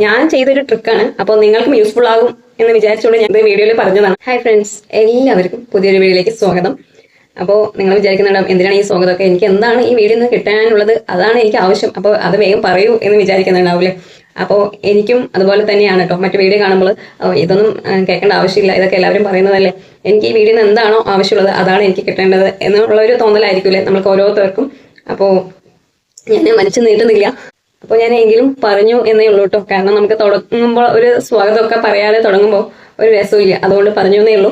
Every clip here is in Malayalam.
ഞാൻ ചെയ്തൊരു ട്രിക്കാണ്. അപ്പോൾ നിങ്ങൾക്കും യൂസ്ഫുൾ ആകും എന്ന് വിചാരിച്ചുകൊണ്ട് ഞാൻ ഈ വീഡിയോയിൽ പറഞ്ഞതാണ്. ഹായ് ഫ്രണ്ട്സ്, എല്ലാവർക്കും പുതിയൊരു വീഡിയോയിലേക്ക് സ്വാഗതം. അപ്പോൾ നിങ്ങൾ വിചാരിക്കുന്നുണ്ടാവും എന്തിനാണ് ഈ സ്വാഗതമൊക്കെ, എനിക്ക് എന്താണ് ഈ വീഡിയോ നിന്ന് കിട്ടാനുള്ളത്, അതാണ് എനിക്ക് ആവശ്യം, അപ്പോൾ അത് വേഗം പറയൂ എന്ന് വിചാരിക്കുന്നുണ്ടാവില്ലേ. അപ്പോൾ എനിക്കും അതുപോലെ തന്നെയാണ് കേട്ടോ. മറ്റു വീഡിയോ കാണുമ്പോൾ ഇതൊന്നും കേൾക്കേണ്ട ആവശ്യമില്ല, ഇതൊക്കെ എല്ലാവരും പറയുന്നതല്ലേ, എനിക്ക് ഈ വീഡിയോയിൽ നിന്ന് എന്താണോ ആവശ്യമുള്ളത് അതാണ് എനിക്ക് കിട്ടേണ്ടത് എന്നുള്ളൊരു തോന്നലായിരിക്കില്ലേ നമ്മൾക്ക് ഓരോരുത്തർക്കും. അപ്പോൾ ഞാൻ മനസ്സ് നീട്ടുന്നില്ല. അപ്പോൾ ഞാൻ എങ്കിലും പറഞ്ഞു എന്നേ ഉള്ളൂ കേട്ടോ. കാരണം നമുക്ക് തുടങ്ങുമ്പോൾ ഒരു സ്വാഗതമൊക്കെ പറയാതെ തുടങ്ങുമ്പോൾ ഒരു രസമില്ല, അതുകൊണ്ട് പറഞ്ഞു എന്നേ ഉള്ളൂ.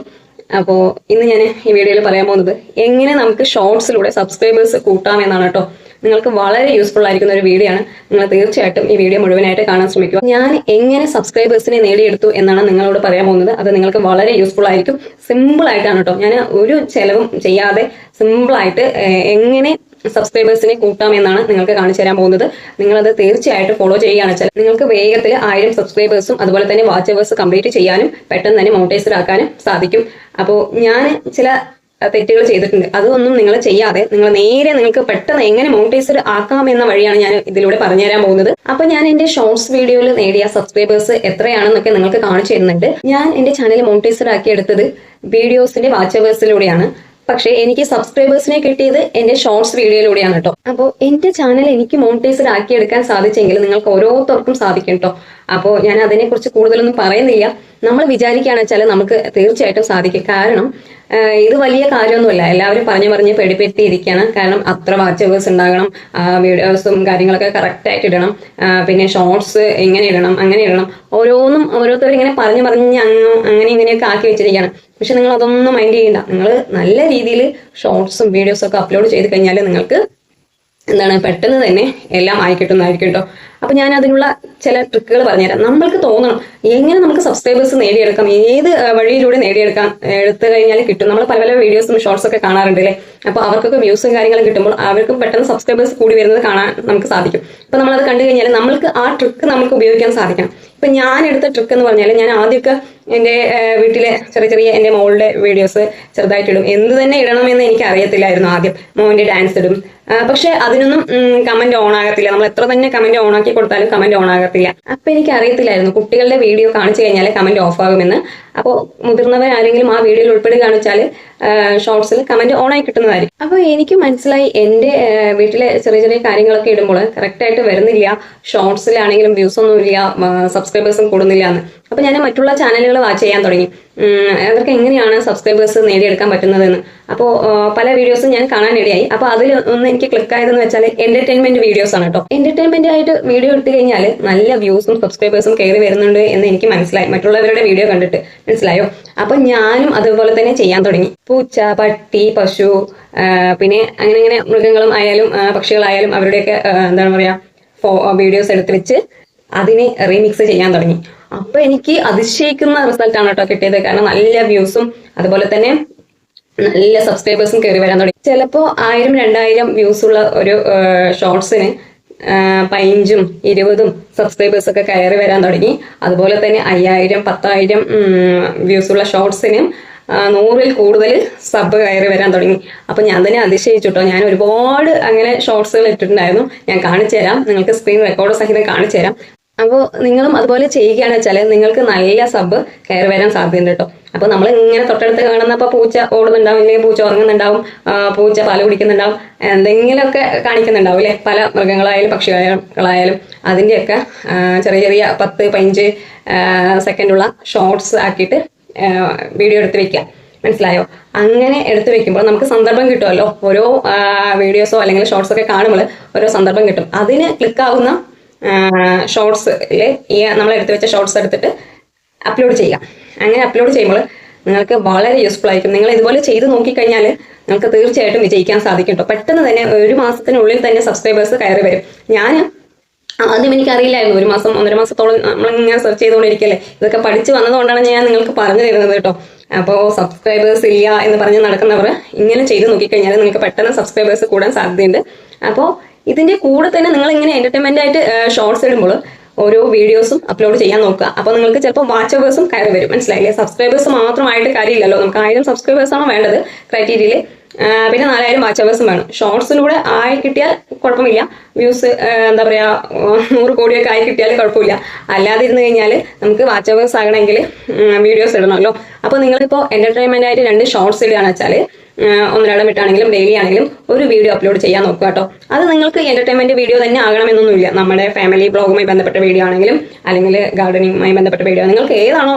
അപ്പോൾ ഇന്ന് ഞാൻ ഈ വീഡിയോയിൽ പറയാൻ പോകുന്നത് എങ്ങനെ നമുക്ക് ഷോർട്സിലൂടെ സബ്സ്ക്രൈബേഴ്സ് കൂട്ടാമെന്നാണ് കേട്ടോ. നിങ്ങൾക്ക് വളരെ യൂസ്ഫുൾ ആയിരിക്കുന്ന ഒരു വീഡിയോ ആണ്. നിങ്ങൾ തീർച്ചയായിട്ടും ഈ വീഡിയോ മുഴുവനായിട്ട് കാണാൻ ശ്രമിക്കുക. ഞാൻ എങ്ങനെ സബ്സ്ക്രൈബേഴ്സിനെ നേടിയെടുത്തു എന്നാണ് നിങ്ങളോട് പറയാൻ പോകുന്നത്. അത് നിങ്ങൾക്ക് വളരെ യൂസ്ഫുൾ ആയിരിക്കും. സിമ്പിൾ ആയിട്ടാണ് കേട്ടോ. ഞാൻ ഒരു ചെലവും ചെയ്യാതെ സിമ്പിളായിട്ട് എങ്ങനെ സബ്സ്ക്രൈബേഴ്സിനെ കൂട്ടാമെന്നാണ് നിങ്ങൾക്ക് കാണിച്ചു തരാൻ പോകുന്നത്. നിങ്ങളത് തീർച്ചയായിട്ടും ഫോളോ ചെയ്യുകയാണ് വെച്ചാൽ നിങ്ങൾക്ക് വേഗത്തിൽ 1000 സബ്സ്ക്രൈബേഴ്സും അതുപോലെ തന്നെ വാച്ചവേഴ്സ് കംപ്ലീറ്റ് ചെയ്യാനും പെട്ടെന്ന് തന്നെ മോണിറ്റൈസ്ഡ് ആക്കാനും സാധിക്കും. അപ്പോൾ ഞാൻ ചില തെറ്റുകൾ ചെയ്തിട്ടുണ്ട്, അതൊന്നും നിങ്ങൾ ചെയ്യാതെ നിങ്ങൾ നേരെ നിങ്ങൾക്ക് പെട്ടെന്ന് എങ്ങനെ മോണിറ്റൈസ്ഡ് ആക്കാമെന്ന വഴിയാണ് ഞാൻ ഇതിലൂടെ പറഞ്ഞുതരാൻ പോകുന്നത്. അപ്പൊ ഞാൻ എന്റെ ഷോർട്സ് വീഡിയോയിൽ നേടിയ സബ്സ്ക്രൈബേഴ്സ് എത്രയാണെന്നൊക്കെ നിങ്ങൾക്ക് കാണിച്ചു തരുന്നുണ്ട്. ഞാൻ എന്റെ ചാനൽ മോണിറ്റൈസ്ഡ് ആക്കി എടുത്തത് വീഡിയോസിന്റെ വാച്ചവേഴ്സിലൂടെയാണ്. പക്ഷേ എനിക്ക് സബ്സ്ക്രൈബേഴ്സിനെ കിട്ടിയത് എന്റെ ഷോർട്സ് വീഡിയോയിലൂടെയാണ് കേട്ടോ. അപ്പോൾ എന്റെ ചാനൽ എനിക്ക് മോണിറ്റൈസ്ഡ് ആക്കിയെടുക്കാൻ സാധിച്ചെങ്കിൽ നിങ്ങൾക്ക് ഓരോരുത്തർക്കും സാധിക്കും കേട്ടോ. അപ്പോൾ ഞാൻ അതിനെക്കുറിച്ച് കൂടുതലൊന്നും പറയുന്നില്ല. നമ്മൾ വിചാരിക്കുകയാണെന്ന് വെച്ചാൽ നമുക്ക് തീർച്ചയായിട്ടും സാധിക്കും. കാരണം ഇത് വലിയ കാര്യമൊന്നുമല്ല, എല്ലാവരും പറഞ്ഞ് പേടിപ്പെടുത്തിയിരിക്കുകയാണ്. കാരണം അത്ര വാച്ചവേഴ്സ് ഉണ്ടാകണം, വീഡിയോസും കാര്യങ്ങളൊക്കെ കറക്റ്റായിട്ട് ഇടണം, പിന്നെ ഷോർട്സ് ഇങ്ങനെ ഇടണം അങ്ങനെ ഇടണം, ഓരോരുത്തരും ഇങ്ങനെ പറഞ്ഞ് അങ്ങനെ ഇങ്ങനെയൊക്കെ ആക്കി വെച്ചിരിക്കുകയാണ്. പക്ഷെ നിങ്ങൾ അതൊന്നും മൈൻഡ് ചെയ്യണ്ട. നിങ്ങൾ നല്ല രീതിയിൽ ഷോർട്സും വീഡിയോസും ഒക്കെ അപ്ലോഡ് ചെയ്ത് കഴിഞ്ഞാൽ നിങ്ങൾക്ക് പെട്ടെന്ന് തന്നെ എല്ലാം ആയി കിട്ടുന്നതായിരിക്കും കേട്ടോ. അപ്പൊ ഞാൻ അതിനുള്ള ചില ട്രിക്കുകൾ പറഞ്ഞുതരാം. നമ്മൾക്ക് തോന്നണം എങ്ങനെ നമുക്ക് സബ്സ്ക്രൈബേഴ്സ് നേടിയെടുക്കാം, ഏത് വഴിയിലൂടെ നേടിയെടുക്കാം, എടുത്തു കഴിഞ്ഞാൽ കിട്ടും. നമ്മൾ പല വീഡിയോസും ഷോർട്സ് ഒക്കെ കാണാറുണ്ട് അല്ലേ. അപ്പൊ അവർക്കൊക്കെ വ്യൂസും കാര്യങ്ങളും കിട്ടുമ്പോൾ അവർക്ക് പെട്ടെന്ന് സബ്സ്ക്രൈബേഴ്സ് കൂടി വരുന്നത് കാണാൻ നമുക്ക് സാധിക്കും. അപ്പൊ നമ്മളത് കണ്ടു കഴിഞ്ഞാൽ നമ്മൾക്ക് ആ ട്രിക്ക് നമുക്ക് ഉപയോഗിക്കാൻ സാധിക്കണം. ഇപ്പൊ ഞാൻ എടുത്ത ട്രിക്ക് എന്ന് പറഞ്ഞാൽ, ഞാൻ ആദ്യമൊക്കെ എൻ്റെ വീട്ടിലെ ചെറിയ എൻ്റെ മോളുടെ വീഡിയോസ് ചെറുതായിട്ട് ഇടും. എന്ത് തന്നെ ഇടണമെന്ന് എനിക്ക് അറിയത്തില്ലായിരുന്നു. ആദ്യം മോൻ്റെ ഡാൻസ് ഇടും, പക്ഷെ അതിനൊന്നും കമന്റ് ഓൺ ആകത്തില്ല. നമ്മൾ എത്ര തന്നെ കമന്റ് ഓൺ ആക്കി കൊടുത്താലും കമന്റ് ഓൺ ആകത്തില്ല. അപ്പൊ എനിക്ക് അറിയത്തില്ലായിരുന്നു കുട്ടികളുടെ വീഡിയോ കാണിച്ചു കഴിഞ്ഞാൽ കമന്റ് ഓഫ് ആകുമെന്ന്. അപ്പോൾ മുതിർന്നവരാരെങ്കിലും ആ വീഡിയോയിൽ ഉൾപ്പെടുകയാണെന്ന് വെച്ചാൽ ഷോർട്സിൽ കമന്റ് ഓൺ ആയി കിട്ടുന്നതായിരിക്കും. അപ്പൊ എനിക്ക് മനസ്സിലായി എൻ്റെ വീട്ടിലെ ചെറിയ കാര്യങ്ങളൊക്കെ ഇടുമ്പോൾ കറക്റ്റായിട്ട് വരുന്നില്ല, ഷോർട്സിലാണെങ്കിലും വ്യൂസ് ഒന്നും ഇല്ല, സബ്സ്ക്രൈബേഴ്സും കൂടുന്നില്ല എന്ന്. അപ്പൊ ഞാൻ മറ്റുള്ള ചാനലുകൾ വാച്ച് ചെയ്യാൻ തുടങ്ങി, അവർക്ക് എങ്ങനെയാണ് സബ്സ്ക്രൈബേഴ്സ് നേടിയെടുക്കാൻ പറ്റുന്നതെന്ന്. അപ്പോൾ പല വീഡിയോസും ഞാൻ കാണാനിടയായി. അപ്പൊ അതിൽ ഒന്ന് എനിക്ക് ക്ലിക്ക് ആയതെന്ന് വെച്ചാൽ എന്റർടൈൻമെന്റ് വീഡിയോസ് ആണ് കേട്ടോ. എന്റർടൈൻമെന്റ് ആയിട്ട് വീഡിയോ എടുത്തു കഴിഞ്ഞാൽ നല്ല വ്യൂസും സബ്സ്ക്രൈബേഴ്സും കയറി വരുന്നുണ്ട് എന്ന് എനിക്ക് മനസ്സിലായി, മറ്റുള്ളവരുടെ വീഡിയോ കണ്ടിട്ട്. മനസ്സിലായോ? അപ്പൊ ഞാനും അതുപോലെ തന്നെ ചെയ്യാൻ തുടങ്ങി. പൂച്ച, പട്ടി, പശു, പിന്നെ അങ്ങനെ മൃഗങ്ങളും ആയാലും പക്ഷികളായാലും അവരുടെയൊക്കെ വീഡിയോസ് എടുത്ത് വെച്ച് അതിനെ റീമിക്സ് ചെയ്യാൻ തുടങ്ങി. അപ്പൊ എനിക്ക് അതിശയിക്കുന്ന റിസൾട്ടാണ് കേട്ടോ കിട്ടിയത്. കാരണം നല്ല വ്യൂസും അതുപോലെ തന്നെ നല്ല സബ്സ്ക്രൈബേഴ്സും കയറി വരാൻ തുടങ്ങി. ചിലപ്പോൾ 1000 2000 വ്യൂസ് ഉള്ള ഒരു ഷോർട്സിന് 15ഉം 20ഉം സബ്സ്ക്രൈബേഴ്സ് ഒക്കെ കയറി വരാൻ തുടങ്ങി. അതുപോലെ തന്നെ 5000 10,000 വ്യൂസ് ഉള്ള ഷോർട്സിനും 100ൽ കൂടുതൽ സബ് കയറി വരാൻ തുടങ്ങി. അപ്പൊ ഞാൻ തന്നെ അതിശയിച്ചു കേട്ടോ. ഞാൻ ഒരുപാട് അങ്ങനെ ഷോർട്സുകൾ ഇട്ടിട്ടുണ്ടായിരുന്നു. ഞാൻ കാണിച്ചു തരാം, നിങ്ങൾക്ക് സ്ക്രീൻ റെക്കോർഡ് സഹിതം കാണിച്ചു തരാം. അപ്പോൾ നിങ്ങളും അതുപോലെ ചെയ്യുകയാണെന്ന് വെച്ചാൽ നിങ്ങൾക്ക് നല്ല സബ് കയറി വരാൻ സാധ്യതയുണ്ട് കേട്ടോ. അപ്പൊ നമ്മൾ ഇങ്ങനെ തൊട്ടടുത്ത് കാണുന്നപ്പോൾ പൂച്ച ഓടുന്നുണ്ടാവും, ഇല്ലെങ്കിൽ പൂച്ച ഉറങ്ങുന്നുണ്ടാവും, പൂച്ച പാല് കുടിക്കുന്നുണ്ടാവും, എന്തെങ്കിലുമൊക്കെ കാണിക്കുന്നുണ്ടാവും അല്ലെ. പല മൃഗങ്ങളായാലും പക്ഷികളായാലും അതിൻ്റെയൊക്കെ ചെറിയ 10-15 സെക്കൻഡുള്ള ഷോർട്സ് ആക്കിയിട്ട് വീഡിയോ എടുത്ത് വെക്കുക. മനസ്സിലായോ? അങ്ങനെ എടുത്തു വെക്കുമ്പോൾ നമുക്ക് സന്ദർഭം കിട്ടുമല്ലോ. ഓരോ വീഡിയോസോ അല്ലെങ്കിൽ ഷോർട്സോ ഒക്കെ കാണുമ്പോൾ ഓരോ സന്ദർഭം കിട്ടും. അതിന് ക്ലിക്ക് ആവുന്ന ഷോർട്സിൽ നമ്മൾ എടുത്തു വെച്ച ഷോർട്സ് എടുത്തിട്ട് അപ്ലോഡ് ചെയ്യാം. അങ്ങനെ അപ്ലോഡ് ചെയ്യുമ്പോൾ നിങ്ങൾക്ക് വളരെ യൂസ്ഫുൾ ആയിരിക്കും. നിങ്ങൾ ഇതുപോലെ ചെയ്ത് നോക്കിക്കഴിഞ്ഞാൽ നിങ്ങൾക്ക് തീർച്ചയായിട്ടും വിജയിക്കാൻ സാധിക്കും കേട്ടോ. പെട്ടെന്ന് തന്നെ 1 മാസത്തിനുള്ളിൽ തന്നെ സബ്സ്ക്രൈബേഴ്സ് കയറി വരും. ഞാൻ ആദ്യം എനിക്കറിയില്ലായിരുന്നു. 1 മാസം 1.5 മാസത്തോളം നമ്മളിങ്ങനെ സെർച്ച് ചെയ്തുകൊണ്ടിരിക്കല്ലേ. ഇതൊക്കെ പഠിച്ചു വന്നതുകൊണ്ടാണ് ഞാൻ നിങ്ങൾക്ക് പറഞ്ഞു തരുന്നത് കേട്ടോ. അപ്പോൾ സബ്സ്ക്രൈബേഴ്സ് ഇല്ല എന്ന് പറഞ്ഞ് നടക്കുന്നവർ ഇങ്ങനെ ചെയ്ത് നോക്കിക്കഴിഞ്ഞാൽ നിങ്ങൾക്ക് പെട്ടെന്ന് സബ്സ്ക്രൈബേഴ്സ് കൂടാൻ സാധ്യതയുണ്ട്. അപ്പോൾ ഇതിന്റെ കൂടെ തന്നെ നിങ്ങൾ ഇങ്ങനെ എന്റർടൈൻമെന്റ് ആയിട്ട് ഷോർട്സ് ഇടുമ്പോൾ ഓരോ വീഡിയോസും അപ്ലോഡ് ചെയ്യാൻ നോക്കുക. അപ്പോൾ നിങ്ങൾക്ക് ചിലപ്പോൾ വാച്ചവേഴ്സും കയറി വരും. മനസ്സിലായില്ലേ? സബ്സ്ക്രൈബേഴ്സ് മാത്രമായിട്ട് കാര്യമില്ലല്ലോ. നമുക്ക് 1000 സബ്സ്ക്രൈബേഴ്സ് ആണ് വേണ്ടത് ക്രൈറ്റീരിയയിൽ. പിന്നെ 4000 വാച്ച് അവേഴ്സും വേണം. ഷോർട്സിലൂടെ ആയി കിട്ടിയാൽ കുഴപ്പമില്ല, വ്യൂസ് എന്താ പറയുക 100 കോടിയൊക്കെ ആയി കിട്ടിയാൽ കുഴപ്പമില്ല. അല്ലാതെ ഇരുന്ന് കഴിഞ്ഞാൽ നമുക്ക് വാച്ച് അവേഴ്സ് ആകണമെങ്കിൽ വീഡിയോസ് ഇടണമല്ലോ. അപ്പോൾ നിങ്ങളിപ്പോൾ എന്റർടൈൻമെന്റ് ആയിട്ട് 2 ഷോർട്സ് ഇടുകയാണെന്ന് വെച്ചാൽ ഒന്നിരാടം വിട്ടാണെങ്കിലും ഡെയിലി ആണെങ്കിലും ഒരു വീഡിയോ അപ്ലോഡ് ചെയ്യാൻ നോക്കുക കേട്ടോ. അത് നിങ്ങൾക്ക് എന്റർടൈൻമെന്റ് വീഡിയോ തന്നെ ആകണമെന്നൊന്നുമില്ല. നമ്മുടെ ഫാമിലി ബ്ലോഗുമായി ബന്ധപ്പെട്ട വീഡിയോ ആണെങ്കിലും അല്ലെങ്കിൽ ഗാർഡനിങ്ങുമായി ബന്ധപ്പെട്ട വീഡിയോ, നിങ്ങൾക്ക് ഏതാണോ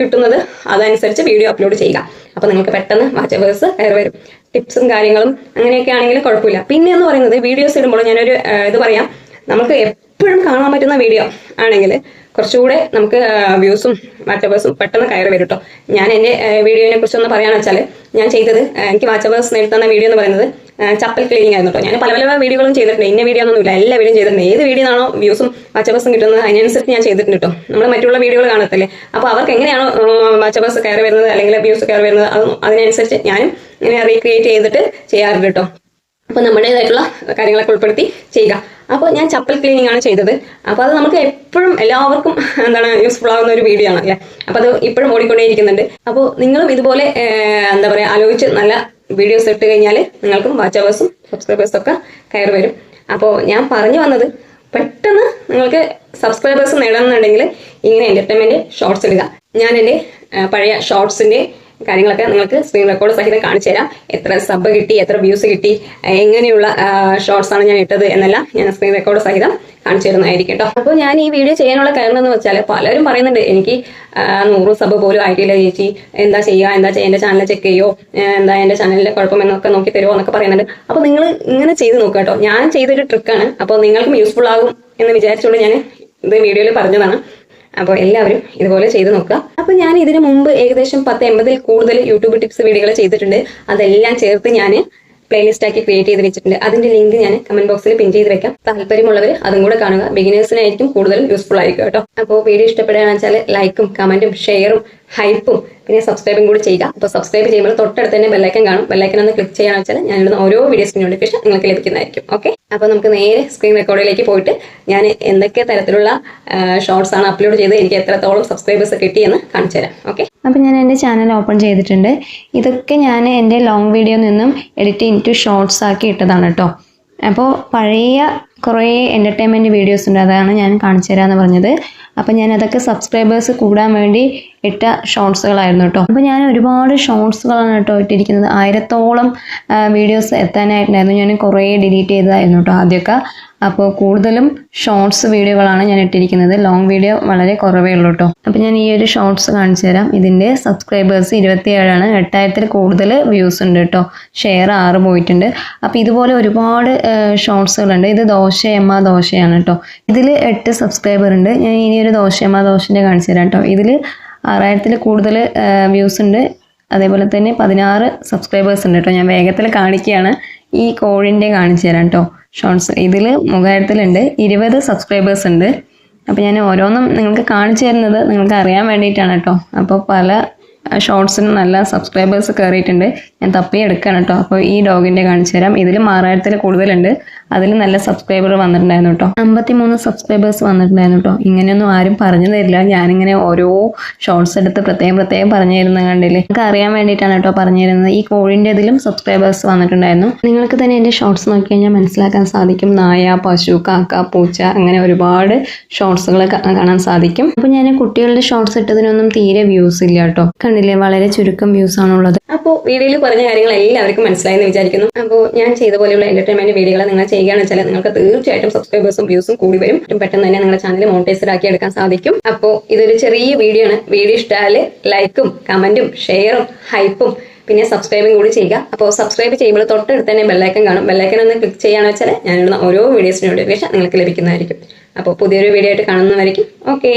കിട്ടുന്നത് അതനുസരിച്ച് വീഡിയോ അപ്ലോഡ് ചെയ്യുക. അപ്പോൾ നിങ്ങൾക്ക് പെട്ടെന്ന് വാച്ച് അവേഴ്സ് കയറി വരും. ടിപ്സും കാര്യങ്ങളും അങ്ങനെയൊക്കെ ആണെങ്കിൽ കുഴപ്പമില്ല. പിന്നെ എന്ന് പറയുന്നത് വീഡിയോസ് ഇടുമ്പോൾ ഞാനൊരു ഇത് പറയാം, നമുക്ക് എപ്പോഴും കാണാൻ പറ്റുന്ന വീഡിയോ ആണെങ്കിൽ കുറച്ചുകൂടെ നമുക്ക് വ്യൂസും വാച്ച് അവേഴ്സും പെട്ടെന്ന് കയറി വരും കേട്ടോ. ഞാൻ എൻ്റെ വീഡിയോനെ കുറിച്ചൊന്ന് പറയാന്ന് വെച്ചാൽ ഞാൻ ചെയ്തത്, എനിക്ക് വാച്ച് അവേഴ്സ് നേടുന്ന വീഡിയോ എന്ന് പറയുന്നത് ചപ്പൽ ക്ലീനിങ് ആയിരുന്നു കേട്ടോ. ഞാൻ പല വീഡിയോകളും ചെയ്തിട്ടുണ്ട്, ഇന്ന വീഡിയോ ഒന്നുമില്ല, എല്ലാ വീഡിയോയും ചെയ്തിട്ടുണ്ട്. ഏത് വീഡിയോ ആണോ വ്യൂസും വാച്ച് അവേഴ്സും കിട്ടുന്നത് അതിനനുസരിച്ച് ഞാൻ ചെയ്തിട്ടുണ്ട് കേട്ടോ. നമ്മൾ മറ്റുള്ള വീഡിയോകൾ കാണത്തില്ലേ, അപ്പോൾ അവർക്ക് എങ്ങനെയാണോ വാച്ച് അവേഴ്സ് കയറി വരുന്നത് അല്ലെങ്കിൽ വ്യൂസ് കയറി വരുന്നത് അതിനനുസരിച്ച് ഞാനും ഇങ്ങനെ റീക്രിയേറ്റ് ചെയ്തിട്ട് ചെയ്യാറുണ്ട് കേട്ടോ. അപ്പോൾ നമ്മുടേതായിട്ടുള്ള കാര്യങ്ങളൊക്കെ ഉൾപ്പെടുത്തി ചെയ്യുക. അപ്പോൾ ഞാൻ ചപ്പൽ ക്ലീനിങ് ആണ് ചെയ്തത്. അപ്പോൾ അത് നമുക്ക് എപ്പോഴും എല്ലാവർക്കും യൂസ്ഫുൾ ആവുന്ന ഒരു വീഡിയോ ആണ് അല്ലേ. അപ്പോൾ അത് ഇപ്പോഴും ഓടിക്കൊണ്ടേയിരിക്കുന്നുണ്ട്. അപ്പോൾ നിങ്ങളും ഇതുപോലെ എന്താ പറയുക ആലോചിച്ച് നല്ല വീഡിയോസ് ഇട്ട് കഴിഞ്ഞാൽ നിങ്ങൾക്കും വാച്ച് അവേഴ്സും സബ്സ്ക്രൈബേഴ്സും ഒക്കെ കയറി വരും. അപ്പോൾ ഞാൻ പറഞ്ഞു വന്നത്, പെട്ടെന്ന് നിങ്ങൾക്ക് സബ്സ്ക്രൈബേഴ്സ് നേടണമെന്നുണ്ടെങ്കിൽ ഇങ്ങനെ എന്റർടൈൻമെന്റ് ഷോർട്സ് ഇടുക. ഞാൻ എൻ്റെ പഴയ ഷോർട്സിന്റെ കാര്യങ്ങളൊക്കെ നിങ്ങൾക്ക് സ്ക്രീൻ റെക്കോർഡ് സഹിതം കാണിച്ചു തരാം. എത്ര സബ് കിട്ടി, എത്ര വ്യൂസ് കിട്ടി, എങ്ങനെയുള്ള ഷോർട്സ് ആണ് ഞാൻ ഇട്ടത് എന്നെല്ലാം ഞാൻ സ്ക്രീൻ റെക്കോർഡ് സഹിതം കാണിച്ചു തരുന്നതായിരിക്കും കേട്ടോ. അപ്പോൾ ഞാൻ ഈ വീഡിയോ ചെയ്യാനുള്ള കാരണം എന്ന് വെച്ചാൽ പലരും പറയുന്നുണ്ട്, എനിക്ക് 100 സബ് പോലും ആയിട്ടില്ല ചേച്ചി, എന്താ ചെയ്യുക, എൻ്റെ ചാനൽ ചെക്ക് ചെയ്യോ, എന്താ എൻ്റെ ചാനലിലെ കുഴപ്പമെന്നൊക്കെ നോക്കി തരുമോ എന്നൊക്കെ പറയുന്നുണ്ട്. അപ്പോൾ നിങ്ങൾ ഇങ്ങനെ ചെയ്ത് നോക്കുക കേട്ടോ. ഞാൻ ചെയ്തൊരു ട്രിക്കാണ്, അപ്പോൾ നിങ്ങൾക്കും യൂസ്ഫുൾ ആകും എന്ന് വിചാരിച്ചുകൊണ്ട് ഞാൻ ഇത് വീഡിയോയിൽ പറഞ്ഞതാണ്. അപ്പോൾ എല്ലാവരും ഇതുപോലെ ചെയ്ത് നോക്കുക. അപ്പോൾ ഞാൻ ഇതിനു മുമ്പ് ഏകദേശം 10-80 കൂടുതൽ യൂട്യൂബ് ടിപ്സ് വീഡിയോകൾ ചെയ്തിട്ടുണ്ട്. അതെല്ലാം ചേർത്ത് ഞാൻ പ്ലേലിസ്റ്റ് ആക്കി ക്രിയേറ്റ് ചെയ്ത് വെച്ചിട്ടുണ്ട്. അതിന്റെ ലിങ്ക് ഞാൻ കമന്റ് ബോക്സിൽ പിൻ ചെയ്ത് വെക്കാം. താല്പര്യമുള്ളവർ അതും കൂടെ കാണുക. ബിഗിനേഴ്സിനായിരിക്കും കൂടുതലും യൂസ്ഫുൾ ആയിരിക്കും കേട്ടോ. അപ്പോൾ വീഡിയോ ഇഷ്ടപ്പെടുകയാണെന്ന് വെച്ചാൽ ലൈക്കും കമന്റും ഷെയറും ഹൈപ്പും പിന്നെ സബ്സ്ക്രൈബും കൂടി ചെയ്യുക. അപ്പോൾ സബ്സ്ക്രൈബ് ചെയ്യുമ്പോൾ തൊട്ടടുത്ത് തന്നെ ബെല്ലൈക്കൻ കാണും. ബെല്ലൈക്കൻ ഒന്ന് ക്ലിക്ക് ചെയ്യാന്ന് വെച്ചാൽ ഞാനിടുന്ന ഓരോ വീഡിയോസിന്റെ നോട്ടിഫിക്കേഷൻ നിങ്ങൾക്ക് ലഭിക്കുന്നതായിരിക്കും. ഓക്കെ, അപ്പോൾ നമുക്ക് നേരെ സ്ക്രീൻ റെക്കോർഡിലേക്ക് പോയിട്ട് ഞാൻ എന്തൊക്കെ തരത്തിലുള്ള ഷോർട്സ് ആണ് അപ്ലോഡ് ചെയ്ത് എനിക്ക് എത്രത്തോളം സബ്സ്ക്രൈബേഴ്സ് കിട്ടിയെന്ന് കാണിച്ചു തരാം. ഓക്കെ, അപ്പോൾ ഞാൻ എൻ്റെ ചാനൽ ഓപ്പൺ ചെയ്തിട്ടുണ്ട്. ഇതൊക്കെ ഞാൻ എൻ്റെ ലോങ് വീഡിയോ നിന്നും എഡിറ്റ് ഇൻറ്റു ഷോർട്സ് ആക്കി ഇട്ടതാണ് കേട്ടോ. അപ്പോൾ പഴയ കുറേ എൻ്റർടൈൻമെൻറ്റ് വീഡിയോസ് ഉണ്ട്, അതാണ് ഞാൻ കാണിച്ചു തരാമെന്ന് പറഞ്ഞത്. അപ്പോൾ ഞാൻ അതൊക്കെ സബ്സ്ക്രൈബേഴ്സ് കൂടാൻ വേണ്ടി ഇട്ട ഷോർട്സുകളായിരുന്നു കേട്ടോ. അപ്പോൾ ഞാൻ ഒരുപാട് ഷോർട്സുകളാണ് കേട്ടോ ഇട്ടിരിക്കുന്നത്. 1000-ഓളം വീഡിയോസ് എത്താനായിട്ടുണ്ടായിരുന്നു. ഞാൻ കുറേ ഡിലീറ്റ് ചെയ്തതായിരുന്നു കേട്ടോ ആദ്യമൊക്കെ. അപ്പോൾ കൂടുതലും ഷോർട്സ് വീഡിയോകളാണ് ഞാൻ ഇട്ടിരിക്കുന്നത്. ലോങ് വീഡിയോ വളരെ കുറവേ ഉള്ളൂ കേട്ടോ. അപ്പോൾ ഞാൻ ഈ ഒരു ഷോർട്സ് കാണിച്ചു തരാം. ഇതിൻ്റെ സബ്സ്ക്രൈബേഴ്സ് 27 ആണ്. 8000-ൽ കൂടുതൽ വ്യൂസ് ഉണ്ട് കേട്ടോ. ഷെയർ 6 പോയിട്ടുണ്ട്. അപ്പോൾ ഇതുപോലെ ഒരുപാട് ഷോർട്സുകളുണ്ട്. ഇത് ദോശയമ്മ ദോശയാണ് കേട്ടോ. ഇതിൽ 8 സബ്സ്ക്രൈബർ ഉണ്ട്. ഞാൻ ഇനി ഒരു ദോശയമ്മ ദോശൻ്റെ കാണിച്ചു തരാം കേട്ടോ. ഇതിൽ 6000-ൽ കൂടുതൽ വ്യൂസ് ഉണ്ട്. അതേപോലെ തന്നെ 16 സബ്സ്ക്രൈബേഴ്സ് ഉണ്ട് കേട്ടോ. ഞാൻ വേഗത്തിൽ കാണിക്കുകയാണ്. ഈ കോഴിൻ്റെ കാണിച്ചു തരാം കേട്ടോ ഷോർട്സ്. ഇതിൽ 3000-ലുണ്ട്. 20 സബ്സ്ക്രൈബേഴ്സ് ഉണ്ട്. അപ്പോൾ ഞാൻ ഓരോന്നും നിങ്ങൾക്ക് കാണിച്ചു തരുന്നത് നിങ്ങൾക്ക് അറിയാൻ വേണ്ടിയിട്ടാണ് കേട്ടോ. അപ്പോൾ പല ഷോർട്സിനും നല്ല സബ്സ്ക്രൈബേഴ്സ് കയറിയിട്ടുണ്ട്. ഞാൻ തപ്പിയെടുക്കുകയാണ് കേട്ടോ. അപ്പോൾ ഈ ഡോഗിൻ്റെ കാണിച്ചു തരാം. ഇതിൽ 6000-ൽ കൂടുതലുണ്ട്. അതിൽ നല്ല സബ്സ്ക്രൈബർ വന്നിട്ടുണ്ടായിരുന്നു കേട്ടോ. 53 സബ്സ്ക്രൈബേഴ്സ് വന്നിട്ടുണ്ടായിരുന്നു കേട്ടോ. ഇങ്ങനെയൊന്നും ആരും പറഞ്ഞു തരില്ല. ഞാനിങ്ങനെ ഓരോ ഷോർട്സ് എടുത്ത് പ്രത്യേകം പറഞ്ഞു തരുന്ന കണ്ടില്ലേ. നിങ്ങൾക്ക് അറിയാൻ വേണ്ടിയിട്ടാണ് കേട്ടോ പറഞ്ഞു തരുന്നത്. ഈ കോഴിൻ്റെ ഇതിലും സബ്സ്ക്രൈബേഴ്സ് വന്നിട്ടുണ്ടായിരുന്നു. നിങ്ങൾക്ക് തന്നെ എൻ്റെ ഷോർട്സ് നോക്കി കഴിഞ്ഞാൽ മനസ്സിലാക്കാൻ സാധിക്കും. നായ, പശു, കാക്ക, പൂച്ച, അങ്ങനെ ഒരുപാട് ഷോർട്സുകൾ കാണാൻ സാധിക്കും. അപ്പോൾ ഞാൻ കുട്ടികളുടെ ഷോർട്സ് ഇട്ടതിനൊന്നും തീരെ വ്യൂസ് ഇല്ല കേട്ടോ. കണ്ടില്ലേ, വളരെ ചുരുക്കം വ്യൂസ് ആണുള്ളത്. അപ്പോൾ വീഡിയോയിൽ പറഞ്ഞ കാര്യങ്ങൾ എല്ലാവർക്കും മനസ്സിലായെന്ന് വിചാരിക്കുന്നു. അപ്പോൾ ഞാൻ ചെയ്ത പോലെയുള്ള എന്റർടൈൻമെന്റ് വീഡിയോകൾ നിങ്ങൾ ചെയ്യുകയാണെന്ന് വെച്ചാൽ നിങ്ങൾക്ക് തീർച്ചയായിട്ടും സബ്സ്ക്രൈബേഴ്സും വ്യൂസും കൂടി വരും. പെട്ടെന്ന് തന്നെ നിങ്ങളുടെ ചാനൽ മോണിറ്റൈസ്ഡ് ആക്കി എടുക്കാൻ സാധിക്കും. അപ്പോൾ ഇതൊരു ചെറിയ വീഡിയോ ആണ്. വീഡിയോ ഇഷ്ടമായാൽ ലൈക്കും കമന്റും ഷെയറും ഹൈപ്പും പിന്നെ സബ്സ്ക്രൈബും കൂടി ചെയ്യുക. അപ്പോൾ സബ്സ്ക്രൈബ് ചെയ്യുമ്പോൾ തൊട്ടടുത്ത് തന്നെ ബെല്ലൈക്കൻ കാണും. ബെല്ലൈക്കൻ ഒന്ന് ക്ലിക്ക് ചെയ്യാന്ന് വെച്ചാൽ ഞാനിടുന്ന ഓരോ വീഡിയോസിന്റെ നോട്ടിഫിക്കേഷൻ നിങ്ങൾക്ക് ലഭിക്കുന്നതായിരിക്കും. അപ്പോൾ പുതിയൊരു വീഡിയോ ആയിട്ട് കാണുന്നതായിരിക്കും. ഓക്കെ.